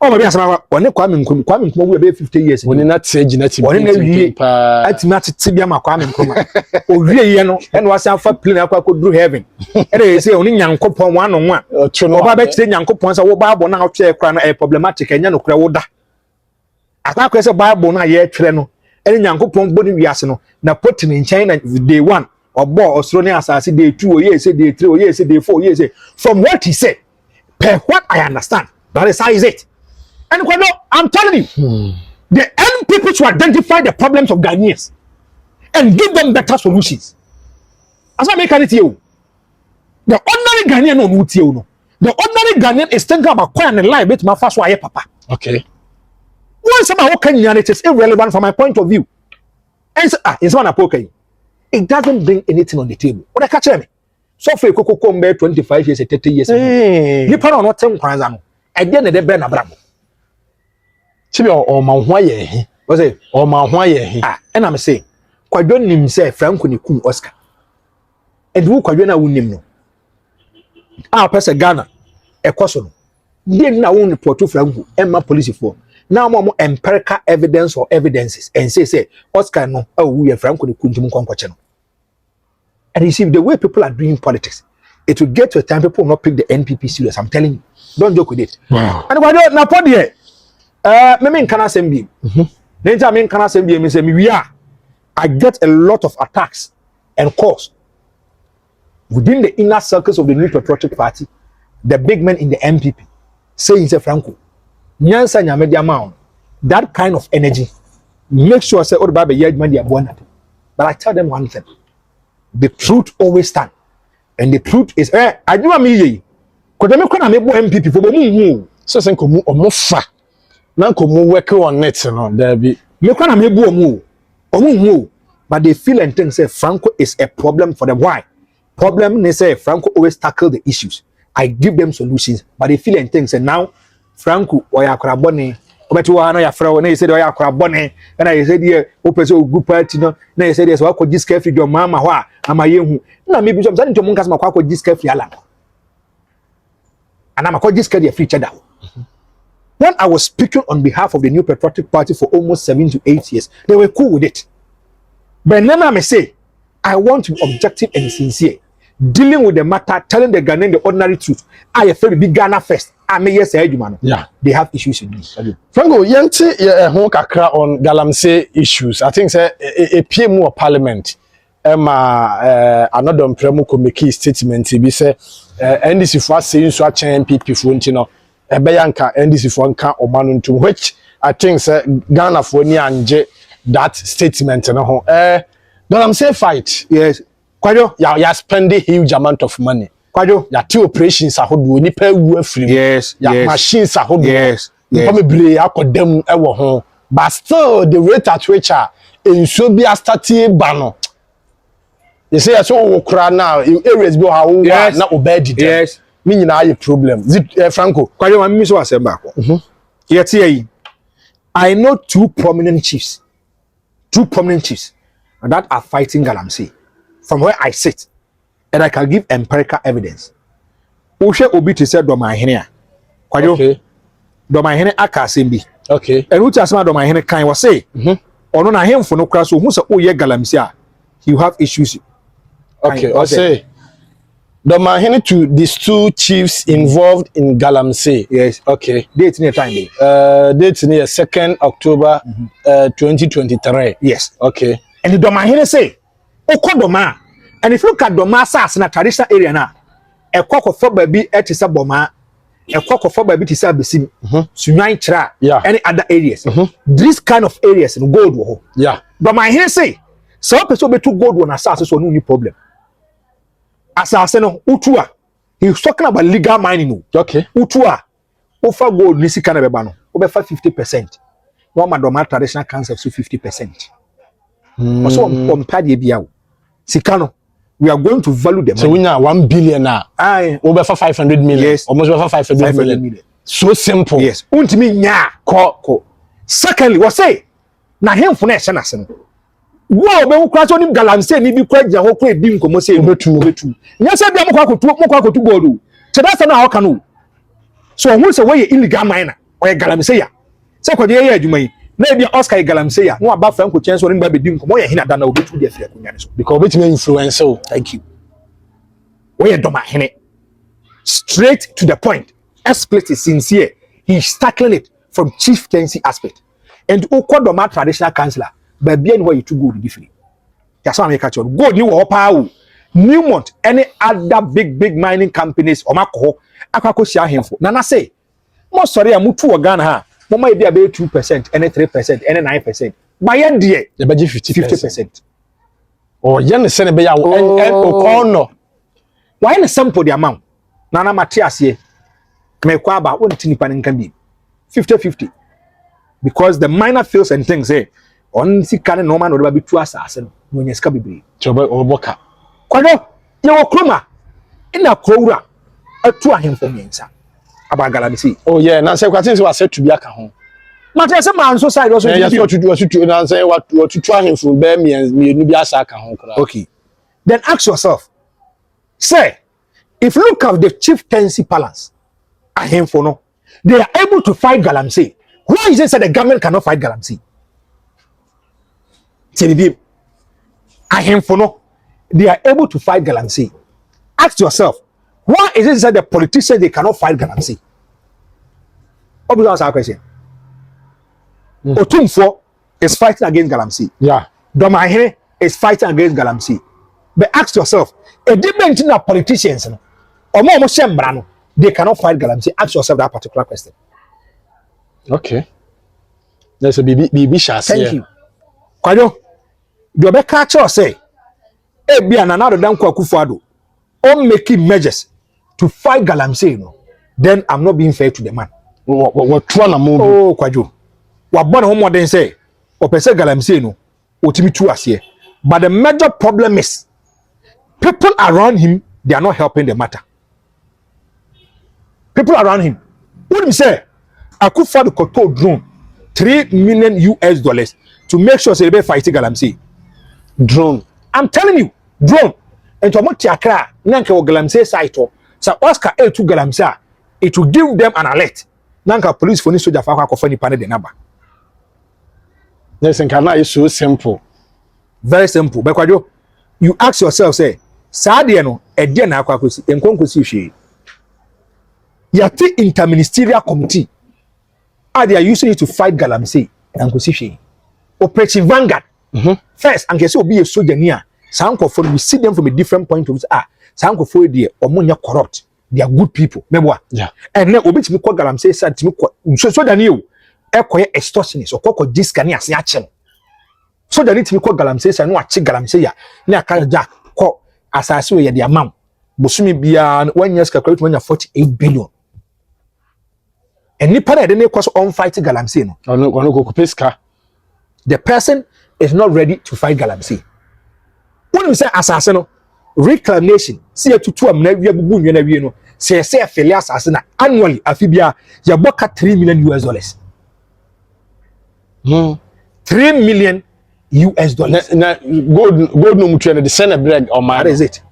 Oh my biya samna one Kwame Nkrumah we be 50 years. Woni na teji na ti. Woni na wie atimati tibia ma Kwame Nkrumah. O wie ye no and was afa plane akwa ko dru heaven. E dey say oni Nyankopon one on one. Oba be kire Nyankopon say wo Bible na otwe kra na problematic enya no kra wo da. Aka kwa say Bible na ye twere no. Eni Nyankopon boni wiase no na put in China day 1 or bo osro ne asase day 2 or ye say day 3 or ye say day 4 ye say from what he said per what I understand that is how is it. And I'm telling you the NPP to identify the problems of Ghanaians and give them better solutions. As I make it you the ordinary Ghanaian no the ordinary Ghanaian is thinking about quiet and life bit my first why papa. Okay. Once about what it is irrelevant from my point of view. And so, it's one apoke. It doesn't bring anything on the table. What I catch me? So for Coco Combe 25 years, 30 years. You put on not 10 kwanzano. And then the Ben Abramo. Chibi or Manwaye. Was it? Or Manwaye. And I'm saying, quite don't him say Franco Nikum Oscar. And who quite don't win him no. Our person Ghana, a question. Didn't now own the Porto Franco and my police for. Now more empirical evidence or evidences and say Oscar no we are Franco the Kunjum Konkocheno. And you see the way people are doing politics, it will get to a time people will not pick the NPP serious. I'm telling you, don't joke with it. Wow. And why don't na podie? Me can assembly. Then I mean can assembly me say we are. I get a lot of attacks and calls within the inner circles of the New Patriotic Party, the big men in the NPP saying say Franco. Nyansa nyamedi amount that kind of energy make sure say old baby yedman dia born. But I tell them one thing, the truth always stand, and the truth is I do me ye because me kwana me bo MPP for mu so say ko mu omofa na ko mu work on it no there be me kwana me bo mu but they feel and think say Franco is a problem for them. Why problem? They say Franco always tackle the issues. I give them solutions, but they feel and think say now Franco or yakra bone obetu wa na ya fra na say ya yakra bone na you say dey opese group party no na you say dey so akọ discourse do mama ho a amaye hu na me bi so say ntom nka so akọ discourse ala and am akọ discourse dey free cheddar. When I was speaking on behalf of the New Patriotic Party for almost 7 to 8 years, they were cool with it. But now I say I want to be objective and sincere, dealing with the matter, telling the Ghanaian the ordinary truth. I feel big Ghana first. I may yes say man. Yeah, they have issues with this. Franco, yenti ho kakra on Galamsey issues. I think say a PM of parliament another premu ko make statement bi say NDC for say so a NPP for ntino e be yanka NDC for nka omanu ntum, which I think say Ghana for ni anje that statement no ho Galamsey fight. Yes. Kwajo ya spend a huge amount of money. Kwajo ya two operations ahodo nipa wu afrim. Yes. Ya machines ahodo. Yes. Nipa mebre akodam ewo ho. But still the rate at which enso bi starting bano. You say so okra now areas bi how na obedi dem. Yes. Me nyina aye problem. Franco. Kwajo ma mi so asemba ko. Yeti yi. I know two prominent chiefs. that are fighting Galamsey. From where I sit, and I can give empirical evidence. Ushe obi to say Domahene. Okay. Domahene akasembi. Okay. And which asma Domahene kan was say. Ono na him for no crash who say oh ye Galamsey. You have issues. Okay. I say Domahene to these two chiefs involved in Galamsey. Yes. Okay. Date near time. Date near 2nd October 2023. Yes. Okay. And the Domahene say, Oko Doma. And if you look at Doma Sas in a traditional area now, a cock of 4 baby at is a bomber, a cock of 4 baby to sell the sim, Sunai Tra, any other areas. This kind of areas in gold. Yeah. Domahene say, some people be too gold when assassin so no problem. Assassin Utua, he's talking about legal mining. Okay. Utua, offer gold, Nisi Canabano, over 50%. One Madoma traditional council so 50%. Also on Paddy Biao. Sikano, we are going to value them. So we now 1 billion now. Aye, over 500 million. Yes, almost over 500 million. So simple. Yes. Untimi nya ko. Secondly, what say? Na him for next nasen. Wo be wo kra so nim Galamsey ni bi kwa gya ho kwa edi nkomo say obetu. Nya say bia mo kwa kotu gold. So that's na how can. So who say we illegal miner or Galamsey ya. Say kwa dey adwuma yi. Na bia Oscar Galamsey ya. No aba FRANKO chen so nim ba bedi nkomo ye hina da na obetu dey afia kunya so. Because obetu influence so. Thank you. We Domahene. Straight to the point. Explicit is sincere. He's tackling it from chieftaincy aspect. And Okodoma traditional councillor, but bien where you to go different. That's why I make a choice. Go new power. Newmont, any other big mining companies or Mako, Akako share him for. Nana say, most sorry, I'm two Ghana ha. Mama be about 2%, any 3%, any 9%. By end day, the budget 50%. Or young send be no. Why in sample the amount? Nana Matias ye. Me kwa ba won tini pan can be 50-50 because the minor fields and things say on si kan no man no be two assassin no nyeska bebre choba oboka kwado ye wo kroma ina krowura atu ahemfo nyensa aba Galamsey. Oh yeah, na say kwatin say was to be aka ho Matias man so side also yes to na say what to ahemfo be me nu bi asa aka ho kra. Okay, then ask yourself, say if you look at the chieftaincy balance ahemfo no, they are able to fight Galamsey. Why is it that the government cannot fight Galamsey? Ahemfo no, they are able to fight Galamsey. Ask yourself, why is it that the politicians they cannot fight Galamsey? What was our question? Otumfo is fighting against Galamsey. Yeah. Domahene is fighting against Galamsey. But ask yourself, a different thing of politicians no, or more no, they cannot fight Galamsey. Ask yourself that particular question. Okay. There's a BB shas. Thank you. Kwado, the Obeka Cho say, be an another damn Kwakufuado, or making measures to fight Galamsey, no, then I'm not being fair to the man. What trying to move? Oh, Kwado. What born home then say, or Pese Galamsey, no, or Timmy Tuas here. But the major problem is people around him, they are not helping the matter. People around him. What do you say? Akufo-Addo control drone $3 million to make sure they be fighting Galamsey. Drone. I'm telling you, drone. And to Accra, Nanka Galamsey site. So Oscar A to Galamsey, it will give them an alert. Nanka police for this soldier for Akufo-Addo panel the number. Listen, Kana is so simple. Very simple. But you ask yourself, say, Sadiano, a dear Nakwakusi, and Konkusi. Yati interministerial committee. They are using it to fight Galamsey and Kosishi. Operation Vanguard. First, and guess will be a soldier near. Sanko we see them from a different point of view. Sanko for dear or Monia corrupt. They are good people. Remember? Yeah. And then Obit Miko Galamsey said to me, so than you, extortionist or Coco Discania Siachel. So that it's Miko Galamsey and what Galamsey. Near Jack, as I saw the amount. Bosumi Bian, 1 year's calculate when you're 48 billion. And Nipa didn't cause on fighting Galamsey. No. The person is not ready to fight Galamsey. When we say assassin, reclamation, see a tutu amna no say a failure assassin annually afibia ya boka $3 million. $3 million. US dollars. Gold no mutual the send a bread or my. That is it.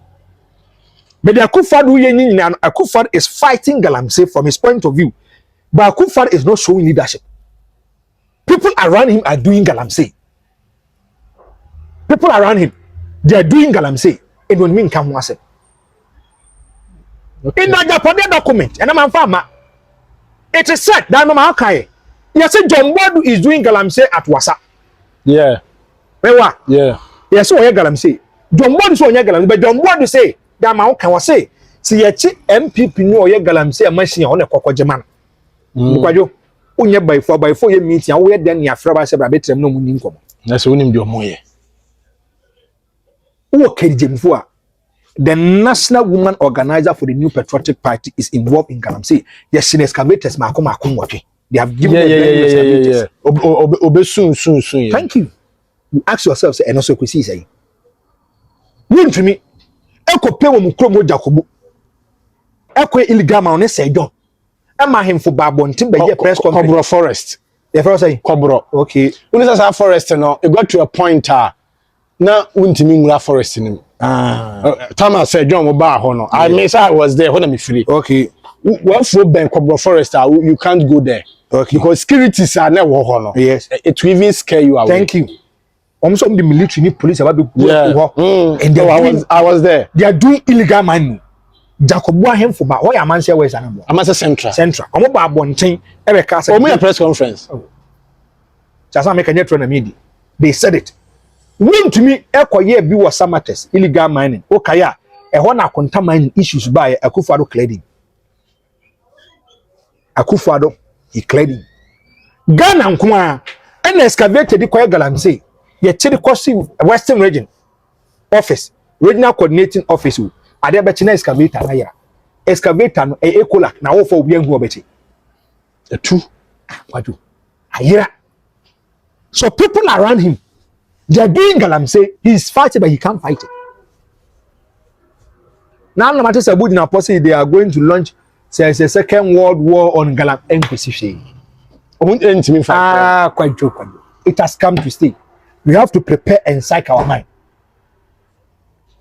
But the Akufo-Addo is fighting Galamsey from his point of view. But Akufo-Addo is not showing leadership. People around him are doing Galamsey. People around him, they are doing Galamsey. It don't mean come once. Okay. In the Japanese document, and I'm farmer. It is said that no matter. Yes, John Bodu is doing Galamsey at Wasa. Yeah. Yeah. Yes, so Galamsey. John Bodu so Galamsey, but John Bodu say that man can say. See, NPP no Galamsey a machine on a cocojaman. Because you by 4 year meeting, where then your friend said, I bet them no money income. That's only your moye. Okay, Jim Fua. The national woman organizer for the new patriotic party is involved in Galamsey. Yes, she excavators Makoma Kumwaki. They have given yeah. Soon. Thank you. You ask yourself, and also could see say. Wouldn't to me, Eko pay wo mukromo Jacobu. Eko illegal man say John. Am him for Babon Timber press conference. Cobra Forest. The first say Cobra. Okay. When is that forest no? It got to a point now wouldn't mean forest in him. Thomas said John Oba Hono. I may say I was there when I'm free. Okay. Well, for Ben Cobra Forest, you can't go there. Okay. Because securities are never honor. Yes. It will even scare you away. Thank you. Almost the military police about the and I was there. They are doing illegal mining. Jacob him for why a man say where's an number? I'm at Central. I'm about one thing. Every cast. Oh, me a press conference. Just make a net run media. They said it. Win to me, Eko ye be was samates, illegal mining. Okaya, a one contaminating issues by Akufo-Addo cladding. Akufo-Addo, he cladding. Ghana nkwa and excavated the Koya Galamsey. Ye chedi kosi Western Region Office, Regional Coordinating Office. Ade betina excavator na yara. Excavator no e ecola na wo for obi anhu obeti. The two. Wadu. Ayira. So people around him, they are doing Galamsey. He's fighting, but he can't fight it. Now, no matter what they are going to launch a second world war on Galamsey. Quite joke. It has come to stay. We have to prepare and psych our mind.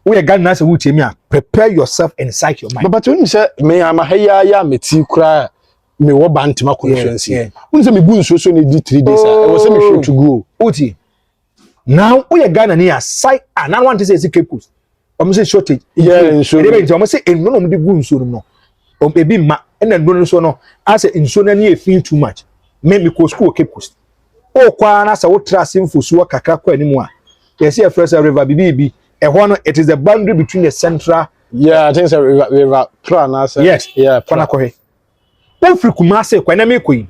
We are going to prepare yourself and psych your mind. But when you say, me, I'm a haya, me tea cry, me wo bantima conference. When say me bun so need 3 days. I was saying me sure to go. Oti. Now we are Ghana near site and I want to say SΥCEN coast. I'm say shortage. Yeah, sure. I'm say no no gun so no. Baby ma and then no so no. I say in so near feel too much. Make me go school Cape Coast. Oh kwa na say what trust info so kakra kwa anymore. You see a first river BBB. It is the boundary between the central. Yeah, I think it's a river plan. Yes. Yeah. Pana kohe. When free Kumase kwa na me koyi.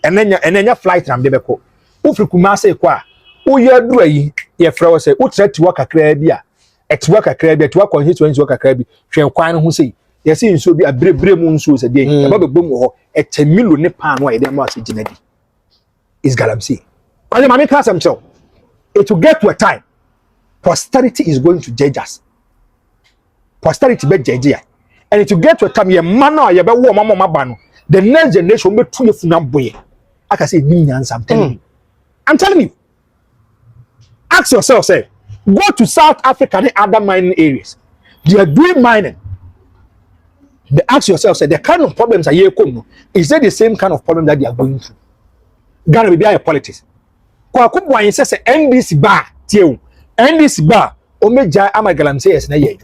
And then your flight ram debeko. When free Kumase kwa. O ye duru yi ye frɛ say o tire tiwa kakra bia etiwa kakra bia tiwa constituency kakra bi hwɛ kwan no ho sei ye se nso bi abrebre mu nso se de e ba bebom ho etemilo ne pan no ye dem ma se ginadi is Galamsey. And mama can say it will get to a time posterity is going to judge us. Posterity be judge ya. And it will get to a time ye man na ye be wo mama ba no the next generation be tu ye funam boye. Aka say ni nyansa I'm telling you. Ask yourself, say, go to South Africa and other mining areas. They are doing mining. They ask yourself, say, the kind of problems are here come. Is that the same kind of problem that they are going through? Ghana will be a politics. Kwa kubwa yin say NDC bar, tieu. NDC bar, omeja ama Galamsey yes na ye.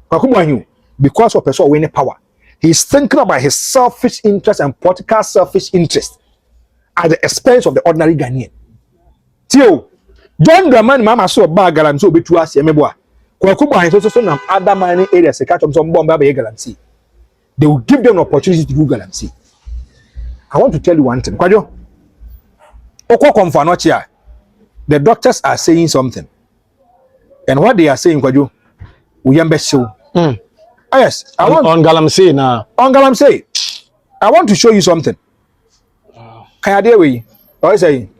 Kwa kubwa yin because of person winning power. He's thinking about his selfish interest and political selfish interest at the expense of the ordinary Ghanaian. Tieu. John Dramani mama so ba Galamsey obetu ase emeboa. Kwa kuba hin so na other mining areas catch them some bomb ba Galamsey. They will give them an opportunity to do Galamsey. I want to tell you one thing. Kwajo. Okwa konfanochi a. The doctors are saying something. And what they are saying kwajo, uyambe show. Yes, I want on Galamsey now. On Galamsey. I want to show you something. Can I deal with you? What is saying?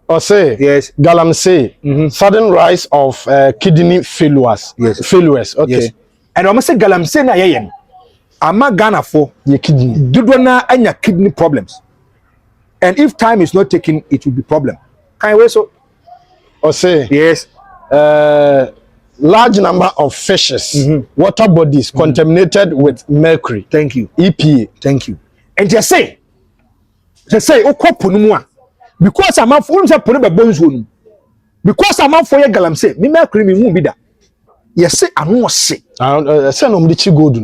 Or say yes, Galamsey, sudden rise of kidney failures. Yes, failures. Okay. Yes. And I must say Galamsey na yeyen. Ama Ghana for your kidney. Dudwana anya kidney problems. And if time is not taken, it will be problem. Can you so? Or say Yes. Large number of fishes, water bodies contaminated with mercury. Thank you. EPA. Thank you. And just say, because I'm not for the bones wound. Because I'm not for your Galamsey, me mercury me won't be that. Yes, say I know say. I send them the cheap gold.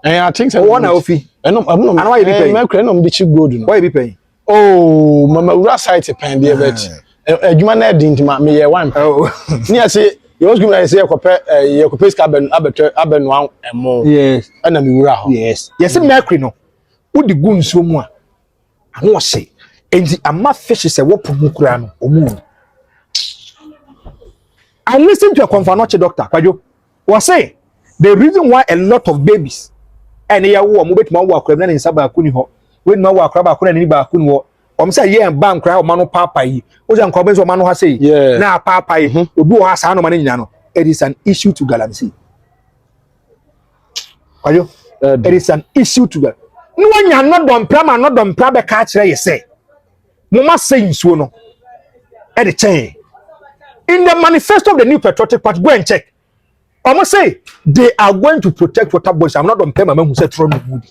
I think so. One of you. I'm not mercury. I'm the cheap gold. Why be paying? Oh, Mama, we are sighted pen dear bet. A human head into me one. Oh, near say. You was going to say your copes cabin, Aben one and more. Yes, and I'm yes. Yes, mercury no. Would the goon so more? I know say, and the ama fish is a whoop mukrano or moon. I listened to a confirmatory doctor, Kajo, was say the reason why a lot of babies and a war move my work in Sabakuni, when my work crab couldn't any bakun. Say yeah, bank cry mano papa yi. Oja nkobenzo mano ha say. Na papa yi. Obi o ha sa no mane nyina no. It is an issue to Galamsey. Ayo. It is an issue to Galamsey. No one ya no don pra be ka kire ye say. Mo ma say nsuo no. E de chen. In the manifesto of the New Patriotic Party, go and check. I must say they are going to protect water bodies. I'm not don pay my man who said from Woody.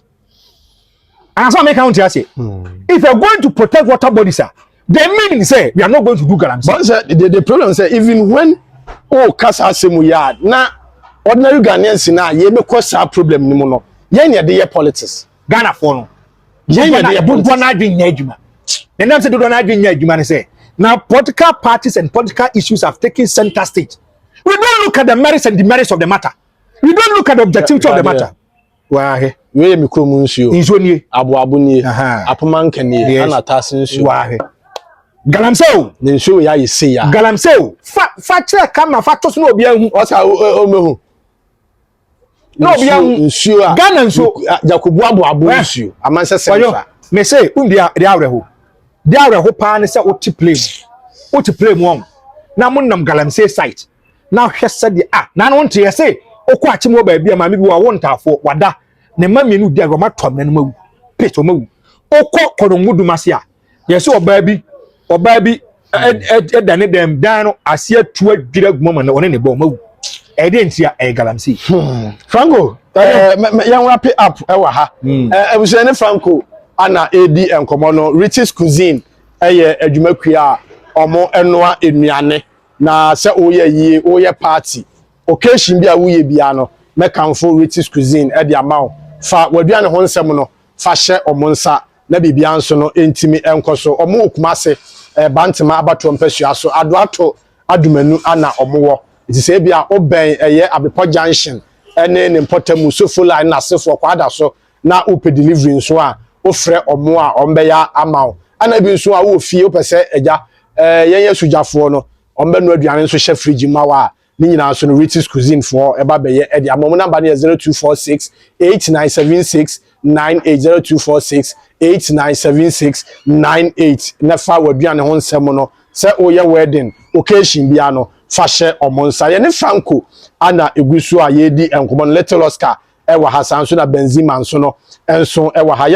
And so make count here say, if you're going to protect water bodies, the meaning say we are not going to do Galamsey. But the problem say even when kasa asemu yard na ordinary Ghanaians na ye me cause a problem ni mo no. Ye nya dey politics. Ghana for no. Ye nya dey politics. Na adwin nya adwuma. The name say do na adwin nya adwuma ne say. Now political parties and political issues have taken center stage. We don't look at the merits and demerits of the matter. We don't look at the objectivity of the matter. Wahe. We mi kro mu nsuo. Nsuo nie. Abo nie. Apomanka nie. Ana tase nsuo. Wahe. Galamsey o. Ne nsuo ya yesi ya. Galamsey o. Fa kire kama fa to so na obi ahu. O sa o mehu. Na obi ahu. Nsuo a. Ghana nsuo. Jakobu abo nsuo. Amanse senfa. Me say dia awreho. Dia awreho pa ne say o ti play. O ti play mu on. Na mo nam Galamsey site. Na hwese de na no nte say okọ achim wo ba bia ma me bi wa wo ntafo wada ne ma mienu di agoma tom na mawu pete o mawu okọ korongudu mase a yesi oba bi edane dem dan no ase atu adwira guma na one ne ba mawu e de ntia e Galamsey Franco yan wrap it up e wa ha ebuso ne Franco ana edi enkomo no Rich's Cuisine eye adwumakua a omo enoa enuane na se oye oye party occasion bi a wuye bia no mekanfo Rich's Cuisine e de amount fa waduane ho nsem no fa hye omonsa na bibia nso no entimi enkoso omo okumase bantima abato mpasua so adoato adumanu ana omowo it is bia oben eye abepo junction ene ne importamu so full line na sefo kwada so na ope delivery nso a ofre omo a ombeya amount ana bi nso a wo fie opese eja yenye sujafo no ombe no aduane nso hye fridge mawa ni nyina so no Rich's Cuisine for eba beye e dia mom number na 0246 8976 980 8976 98 na fa waduane ho nsem no se oye wedding occasion bia no fa hye omonsa ye ne Franco ana egusu a ye di enkomo Little Oscar e wa hasan so na Benzema nso no enso e wa ha